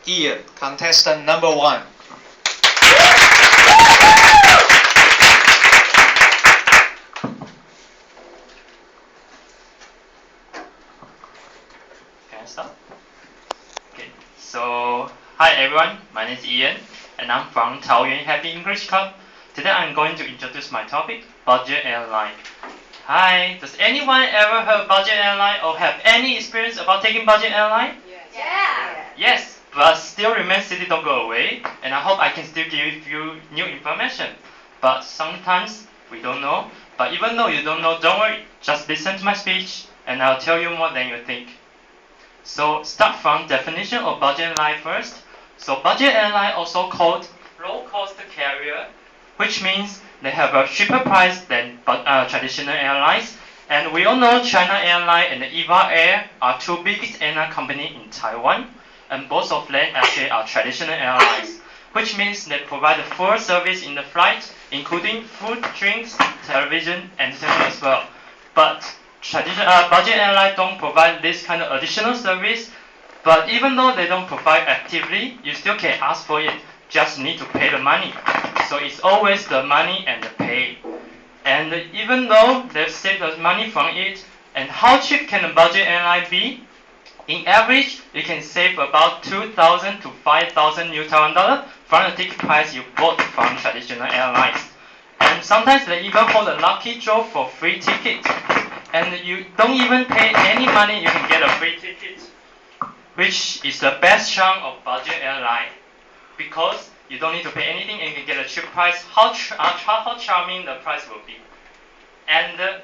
Ian, contestant number 1. Can I start? Okay, so hi everyone, my name is Ian and I'm from Taoyuan Happy English Club. Today I'm going to introduce my topic, budget airline. Hi, does anyone ever heard budget airline or have any experience about taking budget airline? Yeah. Yes, but still remain city, don't go away, and I hope I can still give you new information. But sometimes we don't know, but even though you don't know, don't worry, just listen to my speech and I'll tell you more than you think. So start from definition of budget airline first. So budget airline also called low-cost carrier, which means they have a cheaper price than traditional airlines. And we all know China Airlines and EVA Air are two biggest airline companies in Taiwan, and both of them actually are traditional airlines, which means they provide a full service in the flight, including food, drinks, television, entertainment as well. But budget airlines don't provide this kind of additional service, but even though they don't provide actively, you still can ask for it, just need to pay the money. So it's always the money and the pay. And even though they've saved the money from it, and how cheap can a budget airline be? In average, you can save about 2,000 to 5,000 New Taiwan dollar from the ticket price you bought from traditional airlines. And sometimes they even hold a lucky draw for free tickets. And you don't even pay any money, you can get a free ticket, which is the best charm of budget airline, because you don't need to pay anything and you can get a cheap price. How charming the price will be. And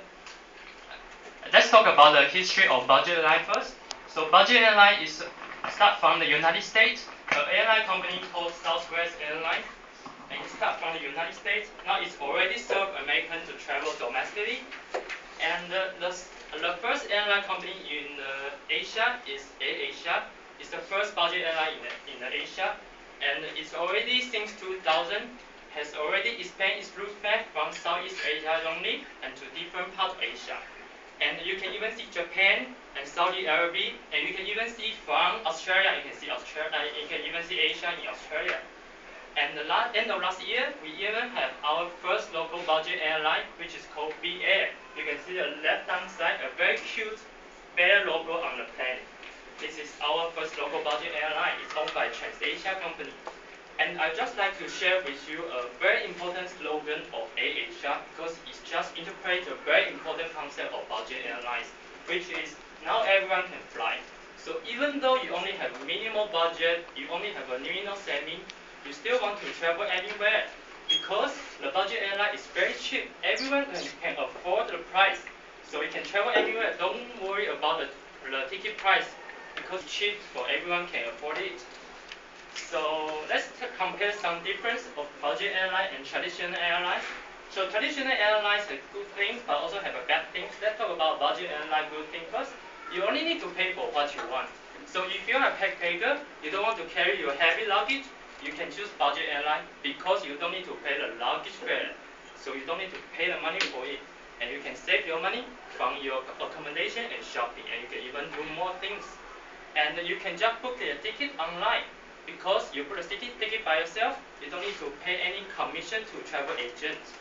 let's talk about the history of budget airline first. So budget airline is start from the United States, an airline company called Southwest Airlines. And it start from the United States. Now it's already served Americans to travel domestically. And the first airline company in Asia is AirAsia. It's the first budget airline in Asia, and it's already since 2000 has already expanded its route map from Southeast Asia only and to different parts of Asia. And you can even see Japan and Saudi Arabia, and you can even see from Australia. You can see you can even see Asia in Australia. And the end of last year, we even have our first local budget airline, which is called B Air. You can see the left-hand side, a very cute bear logo on the plane. This is our first local budget airline. It's owned by TransAsia company. And I'd just like to share with you a very important slogan of AirAsia, because it just interprets a very important concept of budget airlines, which is now everyone can fly. So even though you only have minimal budget, you only have a minimal saving, you still want to travel anywhere, because the budget airline is very cheap. Everyone can afford the price, so you can travel anywhere. Don't worry about the ticket price, because it's cheap, so everyone can afford it. So let's compare some difference of budget airline and traditional airlines. So traditional airlines have good things, but also have a bad things. Let's talk about budget airline good thing first. You only need to pay for what you want. So if you're a backpacker, you don't want to carry your heavy luggage, you can choose budget airline, because you don't need to pay the luggage fare. So you don't need to pay the money for it. And you can save your money from your accommodation and shopping, and you can even do more things. And you can just book the ticket online, because you book the ticket by yourself, you don't need to pay any commission to travel agents.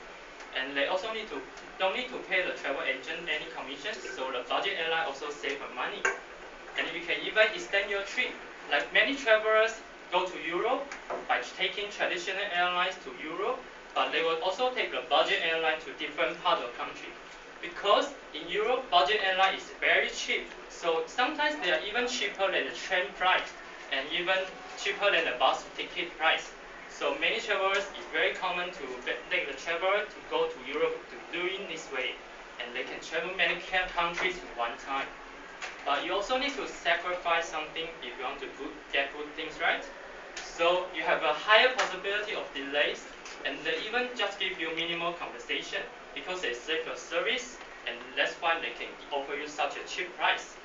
And they also don't need to pay the travel agent any commission, so the budget airline also save money. And you can even extend your trip. Like many travelers go to Europe by taking traditional airlines to Europe, but they will also take the budget airline to different parts of the country. Because in Europe, budget airline is very cheap, so sometimes they are even cheaper than the train price, and even cheaper than the bus ticket price. So many travelers, it's very common to take the traveler to go to Europe to do it this way, and they can travel many countries in one time. But you also need to sacrifice something if you want to get good things, right? So you have a higher possibility of delays, and they even just give you minimal compensation, because they save your service, and that's why they can offer you such a cheap price.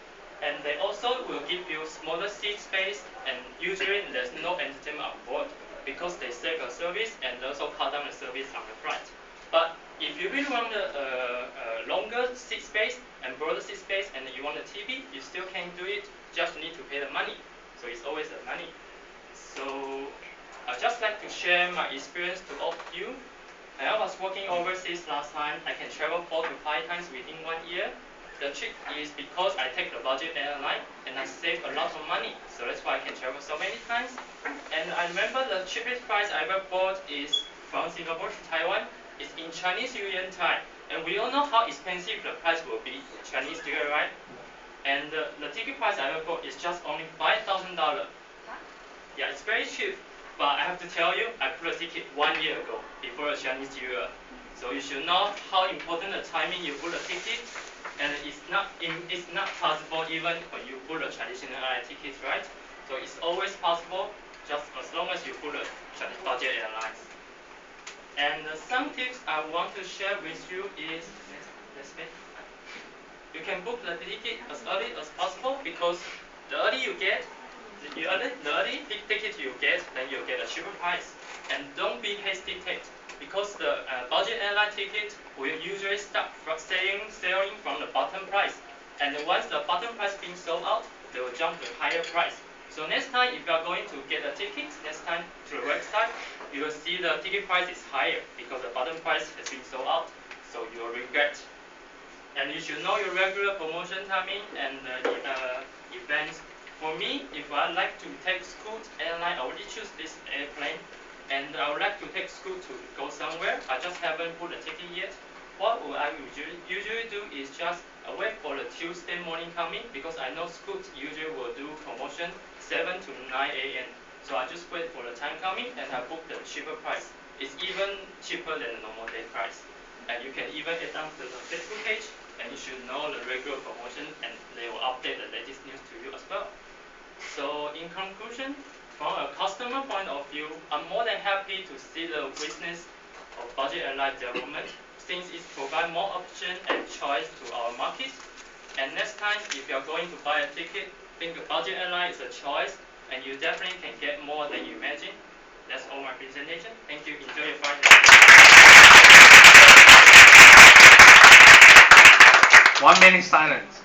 And they also will give you smaller seat space, and usually there's no entertainment on board, because they save your service and also cut down the service on the flight. But if you really want a longer seat space and broader seat space, and you want a TV, you still can do it, just need to pay the money. So it's always the money. just like to share my experience to all of you. I was working overseas last time. I can travel 4 to 5 times within 1 year. The trick is because I take the budget airline and I save a lot of money. So that's why I can travel so many times. And I remember the cheapest price I ever bought is from Singapore to Taiwan. It's in Chinese yuan time. And we all know how expensive the price will be in Chinese yuan, right? And the ticket price I ever bought is just only $5,000. Yeah, it's very cheap. But I have to tell you, I put a ticket 1 year ago before the Chinese New Year. So you should know how important the timing you put a ticket. And it's not possible even when you put a traditional airline ticket, right? So it's always possible just as long as you put a budget airlines. And some tips I want to share with you is, you can book the ticket as early as possible because the early you get, the early ticket you get, then you'll get a cheaper price. And don't be hasty take because the budget airline ticket will usually start from selling from the bottom price. And once the bottom price being sold out, they will jump to a higher price. So next time if you are going to get a ticket, next time to the website, you will see the ticket price is higher because the bottom price has been sold out. So you will regret. And you should know your regular promotion timing and events. For me, if I like to take Scoot airline, I already choose this airplane. And I would like to take Scoot to go somewhere. I just haven't put a ticket yet. What I usually do is just wait for the Tuesday morning coming because I know Scoot usually will do promotion 7 to 9 a.m. So I just wait for the time coming and I book the cheaper price. It's even cheaper than the normal day price. And you can even get down to the Facebook page and you should know the regular promotion and they will update the latest news to you as well. So in conclusion, from a customer point of view, I'm more than happy to see the business of budget airline development since it provides more option and choice to our market. And next time, if you're going to buy a ticket, think a budget airline is a choice and you definitely can get more than you imagine. That's all my presentation. Thank you. Enjoy your Friday. 1 minute silence.